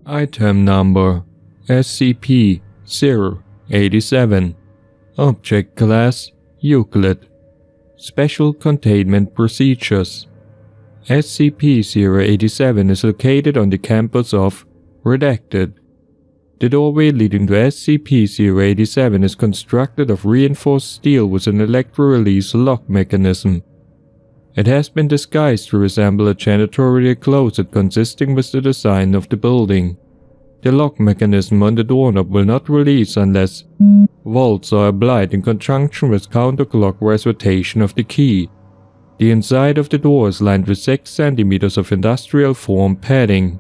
Item number SCP-087. Object Class Euclid. Special Containment Procedures. SCP-087 is located on the campus of Redacted. The doorway leading to SCP-087 is constructed of reinforced steel with an electro-release lock mechanism. It has been disguised to resemble a janitorial closet consisting with the design of the building. The lock mechanism on the doorknob will not release unless volts are applied in conjunction with counterclockwise rotation of the key. The inside of the door is lined with 6 cm of industrial foam padding.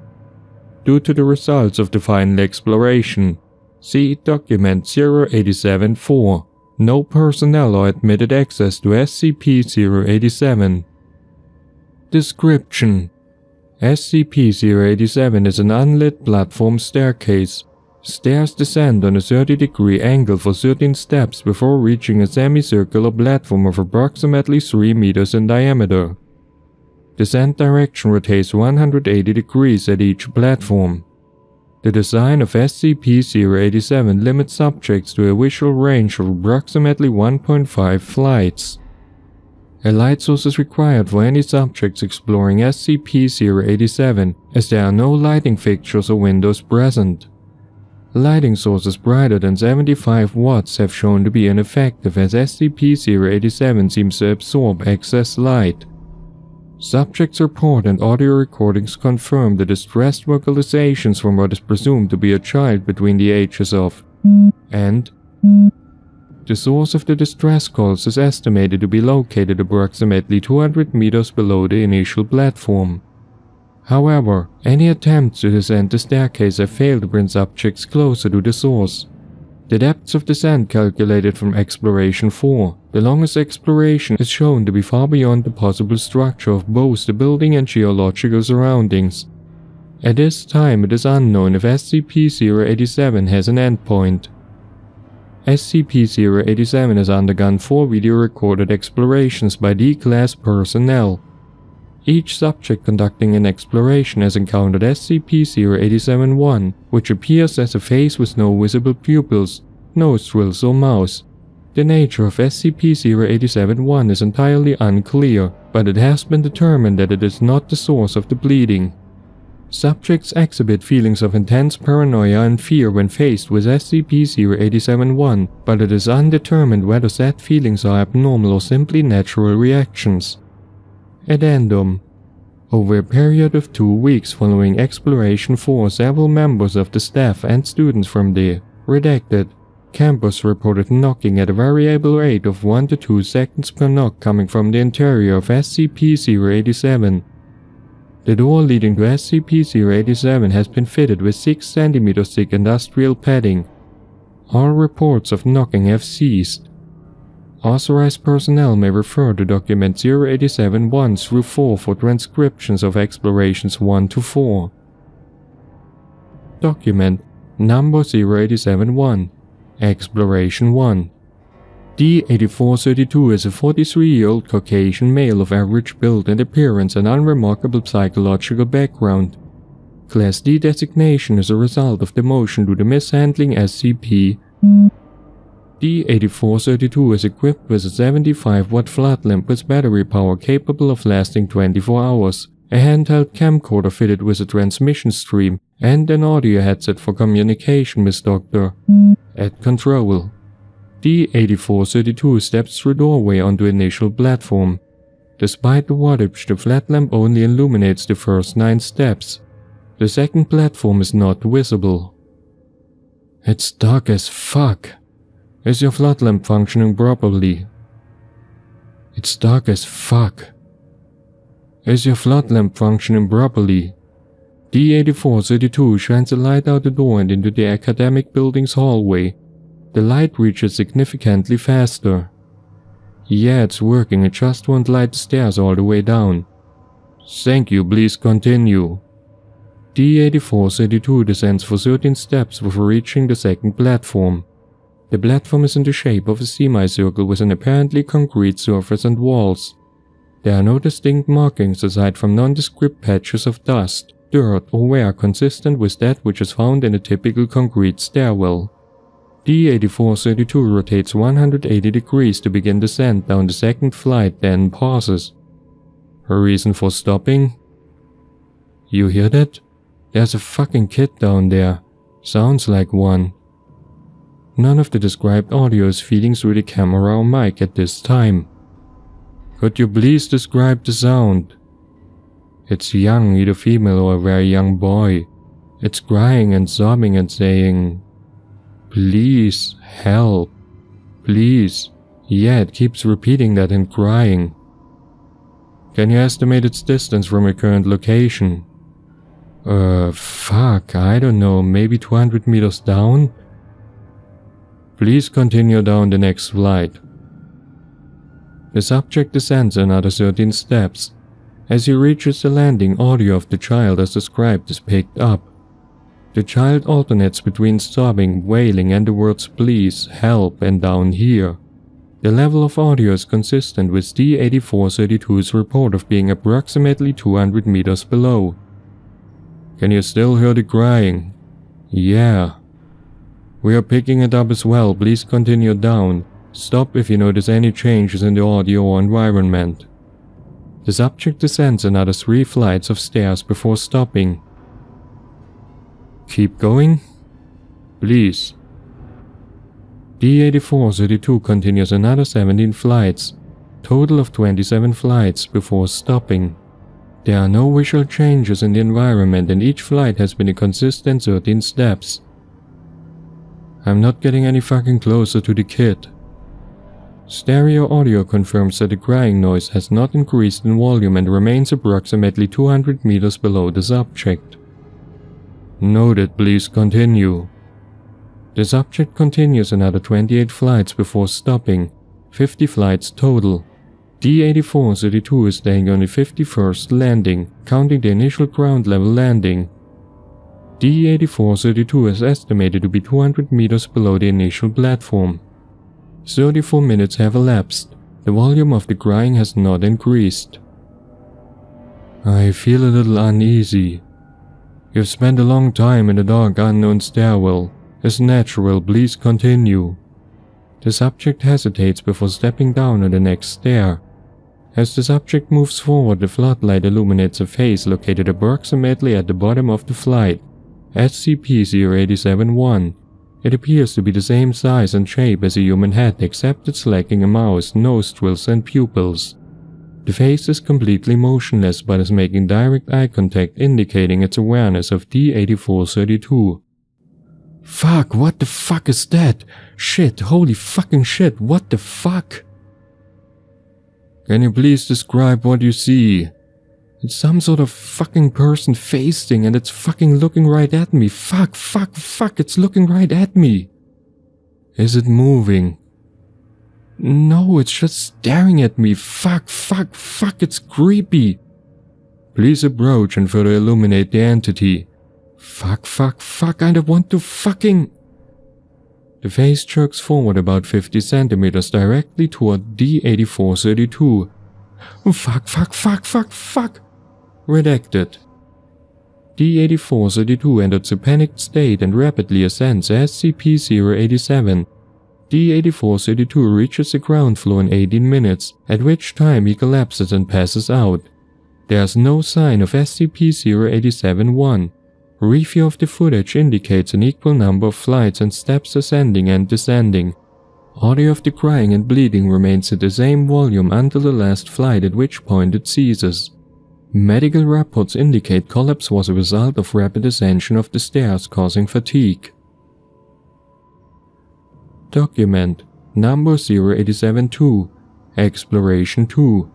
Due to the results of the final exploration, see Document 087-4. No personnel are admitted access to SCP-087. Description: SCP-087 is an unlit platform staircase. Stairs descend on a 30-degree angle for 13 steps before reaching a semicircular platform of approximately 3 meters in diameter. Descent direction rotates 180 degrees at each platform. The design of SCP-087 limits subjects to a visual range of approximately 1.5 flights. A light source is required for any subjects exploring SCP-087, as there are no lighting fixtures or windows present. Lighting sources brighter than 75 watts have shown to be ineffective, as SCP-087 seems to absorb excess light. Subjects' report and audio recordings confirm the distressed vocalizations from what is presumed to be a child between the ages of and. The source of the distress calls is estimated to be located approximately 200 meters below the initial platform. However, any attempts to descend the staircase have failed to bring subjects closer to the source. The depths of descent calculated from Exploration 4, the longest exploration, is shown to be far beyond the possible structure of both the building and geological surroundings. At this time, it is unknown if SCP-087 has an endpoint. SCP-087 has undergone 4 video-recorded explorations by D-Class personnel. Each subject conducting an exploration has encountered SCP-087-1, which appears as a face with no visible pupils, nostrils or mouth. The nature of SCP-087-1 is entirely unclear, but it has been determined that it is not the source of the bleeding. Subjects exhibit feelings of intense paranoia and fear when faced with SCP-087-1, but it is undetermined whether said feelings are abnormal or simply natural reactions. Addendum: over a period of 2 weeks following Exploration 4, several members of the staff and students from the Redacted campus reported knocking at a variable rate of 1 to 2 seconds per knock coming from the interior of SCP-087. The door leading to SCP-087 has been fitted with 6 cm thick industrial padding. All reports of knocking have ceased. Authorized personnel may refer to Document 087-1-4 for transcriptions of Explorations 1 to 4. Document Number 087-1 Exploration 1. D-8432 is a 43-year-old Caucasian male of average build and appearance and unremarkable psychological background. Class D designation is a result of demotion due to mishandling SCP. D-8432 is equipped with a 75-watt flat lamp with battery power capable of lasting 24 hours, a handheld camcorder fitted with a transmission stream, and an audio headset for communication with Dr. at control. D-8432 steps through doorway onto initial platform. Despite the wattage, the flat lamp only illuminates the first 9 steps. The second platform is not visible. It's dark as fuck. Is your flat lamp functioning properly? It's dark as fuck. Is your flat lamp functioning properly? D-8432 shines a light out the door and into the academic building's hallway. The light reaches significantly faster. Yeah, it's working, it just won't light the stairs all the way down. Thank you, please continue. D-8432 descends for 13 steps before reaching the second platform. The platform is in the shape of a semicircle with an apparently concrete surface and walls. There are no distinct markings aside from nondescript patches of dust. dirt or wear consistent with that which is found in a typical concrete stairwell. D-8432 rotates 180 degrees to begin descent down the second flight, then pauses. Her reason for stopping? You hear that? There's a fucking kid down there. Sounds like one. None of the described audio is feeding through the camera or mic at this time. Could you please describe the sound? It's young, either female or a very young boy. It's crying and sobbing and saying, "Please, help. Please." Yeah, it keeps repeating that and crying. Can you estimate its distance from your current location? Fuck, I don't know, maybe 200 meters down? Please continue down the next flight. The subject descends another 13 steps. As he reaches the landing, audio of the child as described is picked up. The child alternates between sobbing, wailing, and the words "please," "help," and "down here." The level of audio is consistent with D-8432's report of being approximately 200 meters below. Can you still hear the crying? Yeah. We are picking it up as well, please continue down. Stop if you notice any changes in the audio or environment. The subject descends another 3 flights of stairs before stopping. Keep going? Please. D-8432 continues another 17 flights, total of 27 flights before stopping. There are no visual changes in the environment and each flight has been a consistent 13 steps. I'm not getting any fucking closer to the kid. Stereo audio confirms that the crying noise has not increased in volume and remains approximately 200 meters below the subject. Noted, please continue. The subject continues another 28 flights before stopping, 50 flights total. D-8432 is staying on the 51st landing, counting the initial ground level landing. D-8432 is estimated to be 200 meters below the initial platform. 34 minutes have elapsed. The volume of the crying has not increased. I feel a little uneasy. You've spent a long time in the dark unknown stairwell. It's natural, please continue. The subject hesitates before stepping down on the next stair. As the subject moves forward, the floodlight illuminates a face located approximately at the bottom of the flight, SCP-087-1. It appears to be the same size and shape as a human head except it's lacking a mouth, nostrils, and pupils. The face is completely motionless but is making direct eye contact, indicating its awareness of D-8432. Fuck, what the fuck is that? Shit, holy fucking shit, what the fuck? Can you please describe what you see? It's some sort of fucking person face thing and it's fucking looking right at me. Fuck, it's looking right at me. Is it moving? No, it's just staring at me. Fuck, it's creepy. Please approach and further illuminate the entity. Fuck, I don't want to fucking... The face jerks forward about 50 centimeters directly toward D-8432. Fuck. Redacted. D-8432 enters a panicked state and rapidly ascends SCP-087. D-8432 reaches the ground floor in 18 minutes, at which time he collapses and passes out. There's no sign of SCP-087-1. Review of the footage indicates an equal number of flights and steps ascending and descending. Audio of the crying and bleeding remains at the same volume until the last flight, at which point it ceases. Medical reports indicate collapse was a result of rapid ascension of the stairs causing fatigue. Document Number 087-2 Exploration 2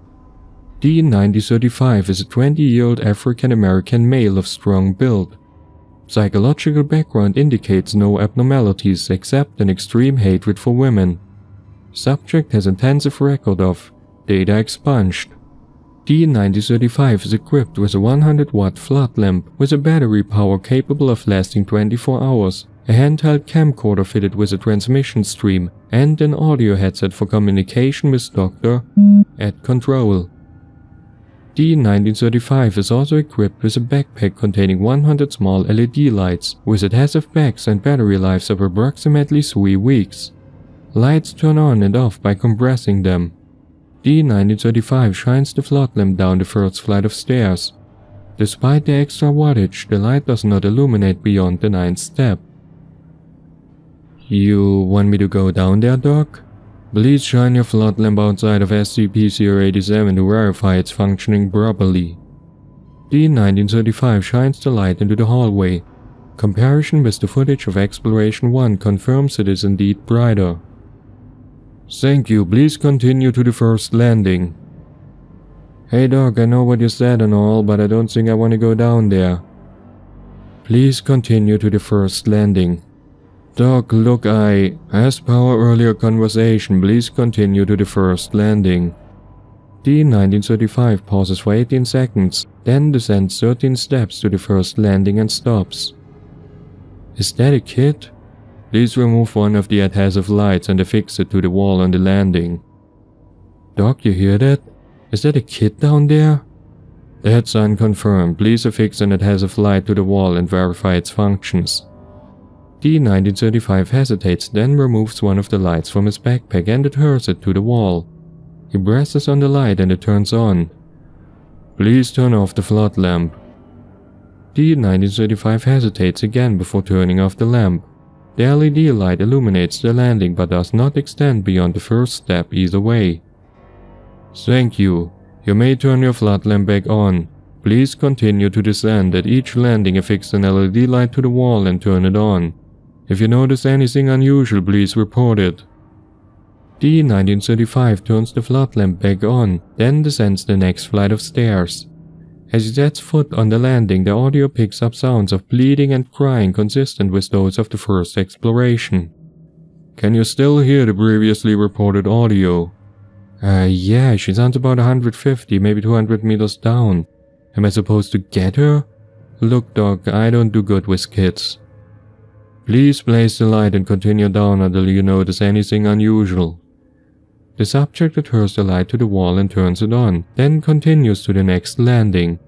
D-9035 is a 20-year-old African-American male of strong build. Psychological background indicates no abnormalities except an extreme hatred for women. Subject has intensive record of data expunged. D-9035 is equipped with a 100-watt flood lamp with a battery power capable of lasting 24 hours, a handheld camcorder fitted with a transmission stream, and an audio headset for communication with Dr. at control. D-1935 is also equipped with a backpack containing 100 small LED lights with adhesive bags and battery lives of approximately 3 weeks. Lights turn on and off by compressing them. D-1935 shines the flood lamp down the first flight of stairs. Despite the extra wattage, the light does not illuminate beyond the 9th step. You want me to go down there, Doc? Please shine your flood lamp outside of SCP-087 to verify it's functioning properly. D-1935 shines the light into the hallway. Comparison with the footage of Exploration 1 confirms it is indeed brighter. Thank you, please continue to the first landing. Hey Doc, I know what you said and all, but I don't think I want to go down there. Please continue to the first landing. Doc, look, as per our earlier conversation, please continue to the first landing. D-1935 pauses for 18 seconds, then descends 13 steps to the first landing and stops. Is that a kid? Please remove one of the adhesive lights and affix it to the wall on the landing. Doc, you hear that? Is that a kid down there? That's unconfirmed. Please affix an adhesive light to the wall and verify its functions. D-1935 hesitates, then removes one of the lights from his backpack and adheres it to the wall. He presses on the light and it turns on. Please turn off the flood lamp. D-1935 hesitates again before turning off the lamp. The LED light illuminates the landing but does not extend beyond the first step either way. Thank you. You may turn your flood lamp back on. Please continue to descend. At each landing affix an LED light to the wall and turn it on. If you notice anything unusual, please report it. D-1935 turns the flood lamp back on, then descends the next flight of stairs. As he sets foot on the landing, the audio picks up sounds of bleeding and crying consistent with those of the first exploration. Can you still hear the previously reported audio? Yeah, she sounds about 150, maybe 200 meters down. Am I supposed to get her? Look, Doc, I don't do good with kids. Please place the light and continue down until you notice anything unusual. The subject adheres the light to the wall and turns it on, then continues to the next landing.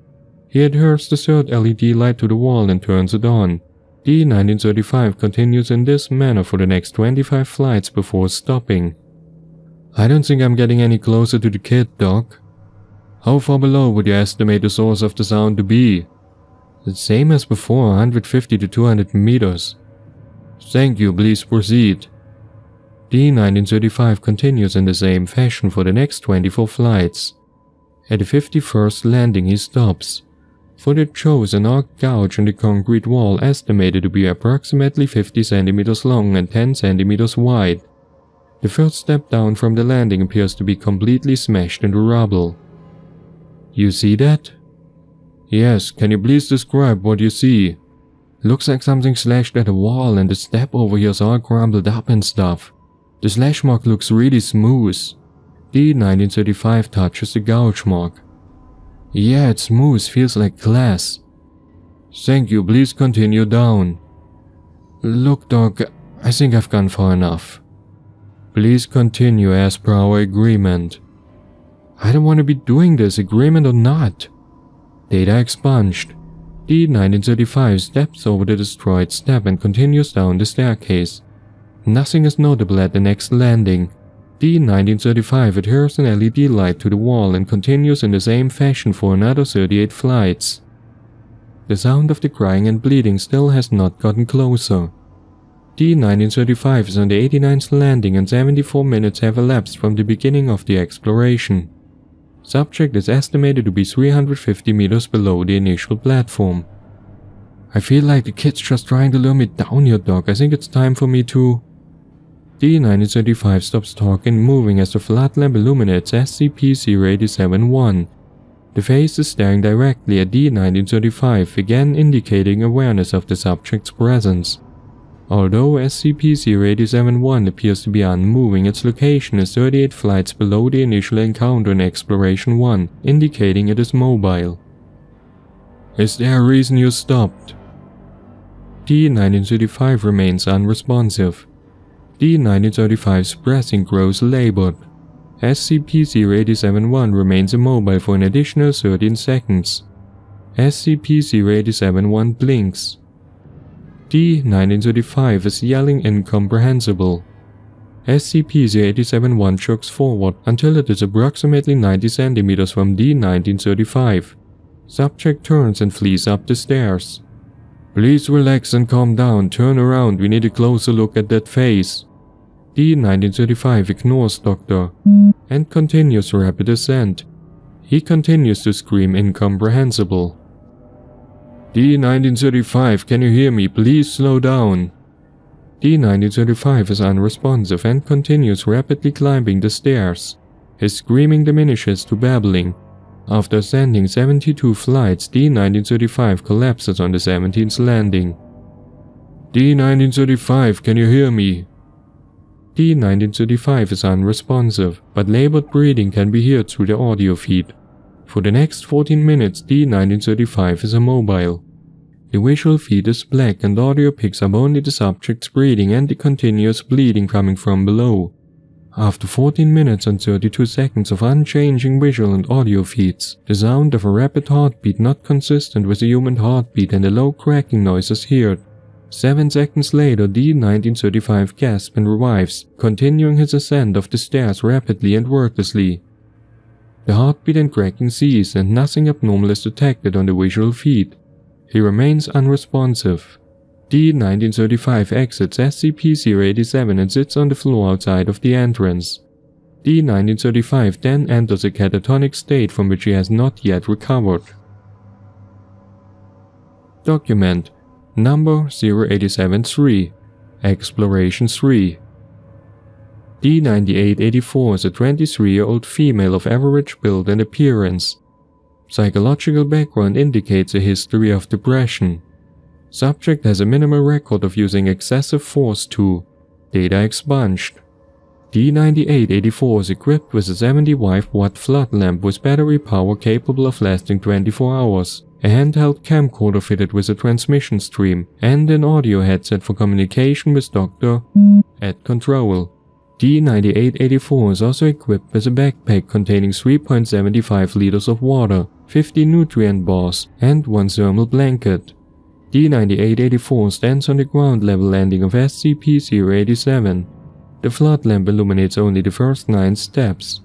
He adheres the third LED light to the wall and turns it on. D-1935 continues in this manner for the next 25 flights before stopping. I don't think I'm getting any closer to the kid, Doc. How far below would you estimate the source of the sound to be? The same as before, 150 to 200 meters. Thank you, please proceed. D-1935 continues in the same fashion for the next 24 flights. At the 51st landing he stops. Footage shows an arced gouge in the concrete wall estimated to be approximately 50 centimeters long and 10 centimeters wide. The first step down from the landing appears to be completely smashed into rubble. You see that? Yes, can you please describe what you see? Looks like something slashed at a wall and the step over here is all crumbled up and stuff. The slash mark looks really smooth. D-1935 touches the gouge mark. Yeah, it's smooth, feels like glass. Thank you, please continue down. Look, Doc, I think I've gone far enough. Please continue as per our agreement. I don't want to be doing this, agreement or not. Data expunged. D-1935 steps over the destroyed step and continues down the staircase. Nothing is notable at the next landing. D-1935 adheres an LED light to the wall and continues in the same fashion for another 38 flights. The sound of the crying and bleeding still has not gotten closer. D-1935 is on the 89th landing and 74 minutes have elapsed from the beginning of the exploration. Subject is estimated to be 350 meters below the initial platform. I feel like the kid's just trying to lure me down here, Doc. I think it's time for me to... D-1935 stops talking and moving as the flood lamp illuminates SCP-087-1. The face is staring directly at D-1935, again indicating awareness of the subject's presence. Although SCP-087-1 appears to be unmoving, its location is 38 flights below the initial encounter in Exploration 1, indicating it is mobile. Is there a reason you stopped? D-1935 remains unresponsive. D-1935's breathing grows labored. SCP-087-1 remains immobile for an additional 13 seconds. SCP-087-1 blinks. D-1935 is yelling incomprehensible. SCP-087-1 jogs forward until it is approximately 90 centimeters from D-1935. Subject turns and flees up the stairs. Please relax and calm down, turn around, we need a closer look at that face. D-1935 ignores Doctor and continues rapid ascent. He continues to scream incomprehensible. D-1935, can you hear me? Please slow down. D-1935 is unresponsive and continues rapidly climbing the stairs. His screaming diminishes to babbling. After ascending 72 flights, D-1935 collapses on the 17th landing. D-1935, can you hear me? D-1935 is unresponsive, but labored breathing can be heard through the audio feed. For the next 14 minutes, D-1935 is immobile. The visual feed is black and audio picks up only the subject's breathing and the continuous bleeding coming from below. After 14 minutes and 32 seconds of unchanging visual and audio feeds, the sound of a rapid heartbeat not consistent with a human heartbeat and a low cracking noise is heard. 7 seconds later, D-1935 gasps and revives, continuing his ascent of the stairs rapidly and wordlessly. The heartbeat and cracking cease and nothing abnormal is detected on the visual feed. He remains unresponsive. D-1935 exits SCP-087 and sits on the floor outside of the entrance. D-1935 then enters a catatonic state from which he has not yet recovered. Document Number 087-3 Exploration 3 D-9884 is a 23-year-old female of average build and appearance. Psychological background indicates a history of depression. Subject has a minimal record of using excessive force to data expunged. D-9884 is equipped with a 75-watt flood lamp with battery power capable of lasting 24 hours, a handheld camcorder fitted with a transmission stream, and an audio headset for communication with Doctor at control. D-9884 is also equipped with a backpack containing 3.75 liters of water, 50 nutrient bars, and 1 thermal blanket. D-9884 stands on the ground level landing of SCP-087. The flood lamp illuminates only the first 9 steps.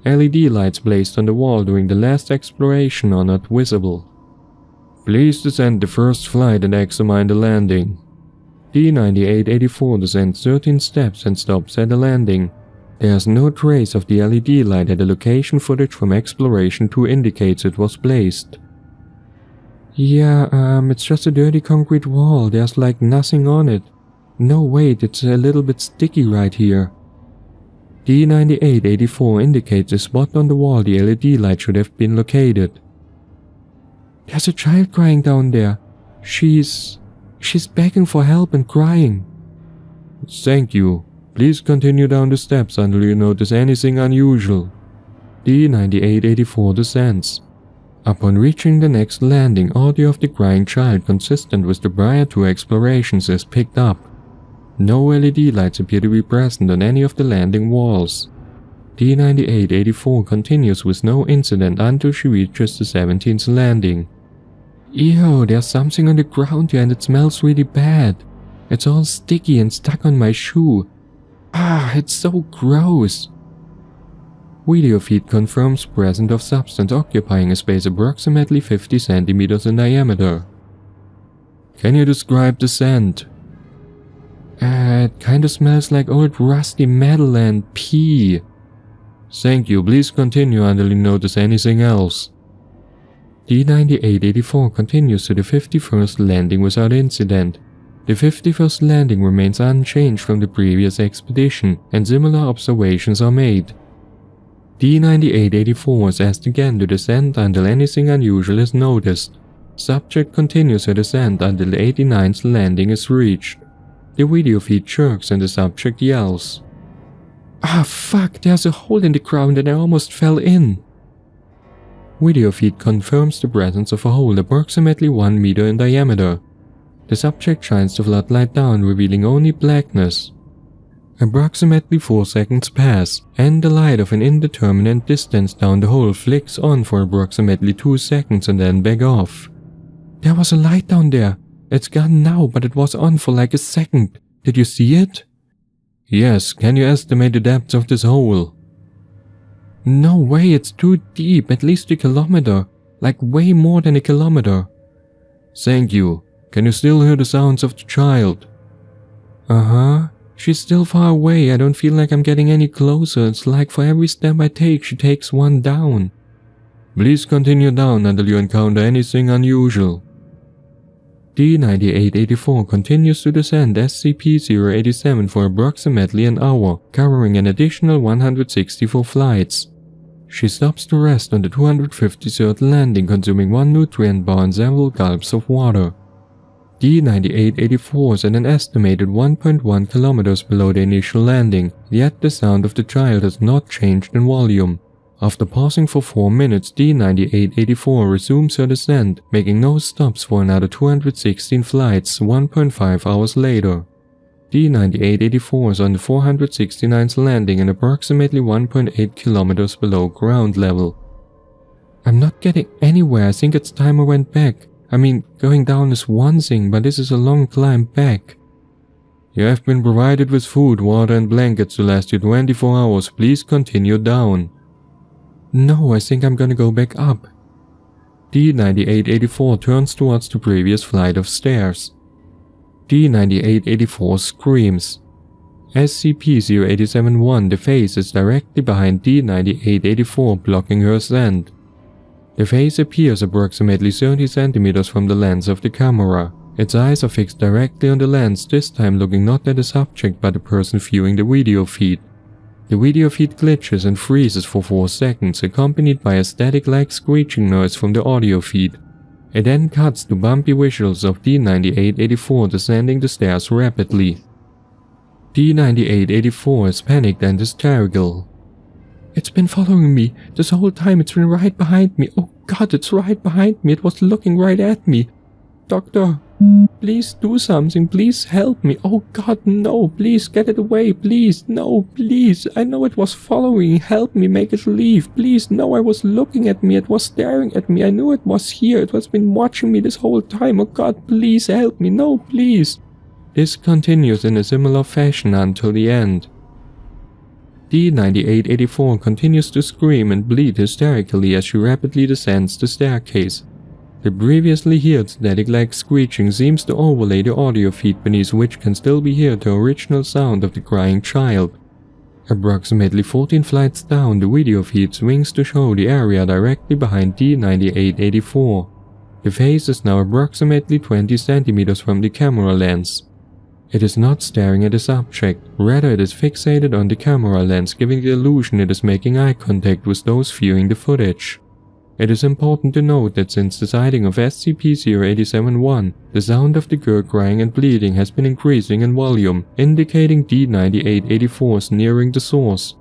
LED lights placed on the wall during the last exploration are not visible. Please descend the first flight and examine the landing. D-9884 descends 13 steps and stops at the landing. There is no trace of the LED light at the location footage from Exploration 2 indicates it was placed. Yeah, it's just a dirty concrete wall, there's like nothing on it. No wait, it's a little bit sticky right here. D-9884 indicates the spot on the wall the LED light should have been located. There's a child crying down there. She's begging for help and crying. Thank you. Please continue down the steps until you notice anything unusual. D-9884 descends. Upon reaching the next landing, audio of the crying child consistent with the prior 2 explorations is picked up. No LED lights appear to be present on any of the landing walls. D-9884 continues with no incident until she reaches the 17th landing. Ew, there's something on the ground here and it smells really bad. It's all sticky and stuck on my shoe. It's so gross. Video feed confirms presence of substance occupying a space approximately 50 centimeters in diameter. Can you describe the scent? It kinda smells like old rusty metal and pee. Thank you, please continue until you notice anything else. D-9884 continues to the 51st landing without incident. The 51st landing remains unchanged from the previous expedition and similar observations are made. D-9884 is asked again to descend until anything unusual is noticed. Subject continues her descent until the 89th landing is reached. The video feed jerks and the subject yells. Fuck, there's a hole in the ground and I almost fell in. Video feed confirms the presence of a hole approximately 1 meter in diameter. The subject shines the floodlight down, revealing only blackness. Approximately 4 seconds pass, and the light of an indeterminate distance down the hole flicks on for approximately 2 seconds and then back off. There was a light down there. It's gone now, but it was on for like a second. Did you see it? Yes, can you estimate the depth of this hole? No way, it's too deep, at least a kilometer. Like way more than a kilometer. Thank you. Can you still hear the sounds of the child? Uh-huh. She's still far away. I don't feel like I'm getting any closer. It's like for every step I take, she takes one down. Please continue down until you encounter anything unusual. D-9884 continues to descend SCP-087 for approximately an hour, covering an additional 164 flights. She stops to rest on the 253rd landing, consuming 1 nutrient bar and several gulps of water. D-9884 is at an estimated 1.1 kilometers below the initial landing, yet the sound of the child has not changed in volume. After pausing for 4 minutes, D-9884 resumes her descent, making no stops for another 216 flights 1.5 hours later. D-9884 is on the 469th landing and approximately 1.8 kilometers below ground level. I'm not getting anywhere. I think it's time I went back. I mean, going down is one thing, but this is a long climb back. You have been provided with food, water and blankets to last you 24 hours. Please continue down. No, I think I'm gonna go back up. D-9884 turns towards the previous flight of stairs. D-9884 screams. SCP-087-1, the face is directly behind D-9884, blocking her ascent. The face appears approximately 30 centimeters from the lens of the camera. Its eyes are fixed directly on the lens, this time looking not at the subject but the person viewing the video feed. The video feed glitches and freezes for 4 seconds, accompanied by a static-like screeching noise from the audio feed. It then cuts to bumpy visuals of D-9884 descending the stairs rapidly. D-9884 is panicked and hysterical. It's been following me. This whole time it's been right behind me. Oh God, it's right behind me. It was looking right at me. Doctor, please do something. Please help me. Oh God, no. Please get it away. Please. No, please. I know it was following. Help me make it leave. Please. No, I was looking at me. It was staring at me. I knew it was here. It has been watching me this whole time. Oh God, please help me. No, please. This continues in a similar fashion until the end. D-9884 continues to scream and bleed hysterically as she rapidly descends the staircase. The previously heard static-like screeching seems to overlay the audio feed beneath which can still be heard the original sound of the crying child. Approximately 14 flights down, the video feed swings to show the area directly behind D-9884. The face is now approximately 20 centimeters from the camera lens. It is not staring at a subject, rather it is fixated on the camera lens, giving the illusion it is making eye contact with those viewing the footage. It is important to note that since the sighting of SCP-087-1, the sound of the girl crying and bleeding has been increasing in volume, indicating D-9884 is nearing the source.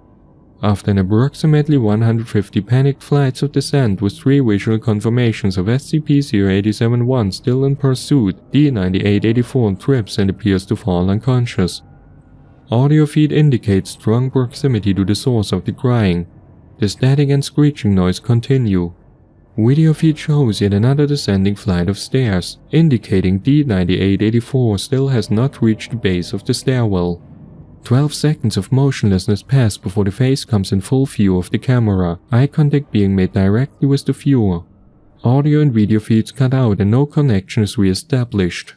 After an approximately 150 panicked flights of descent with 3 visual confirmations of SCP-087-1 still in pursuit, D-9884 trips and appears to fall unconscious. Audio feed indicates strong proximity to the source of the crying. The static and screeching noise continue. Video feed shows yet another descending flight of stairs, indicating D-9884 still has not reached the base of the stairwell. 12 seconds of motionlessness pass before the face comes in full view of the camera, eye contact being made directly with the viewer. Audio and video feeds cut out and no connection is re-established.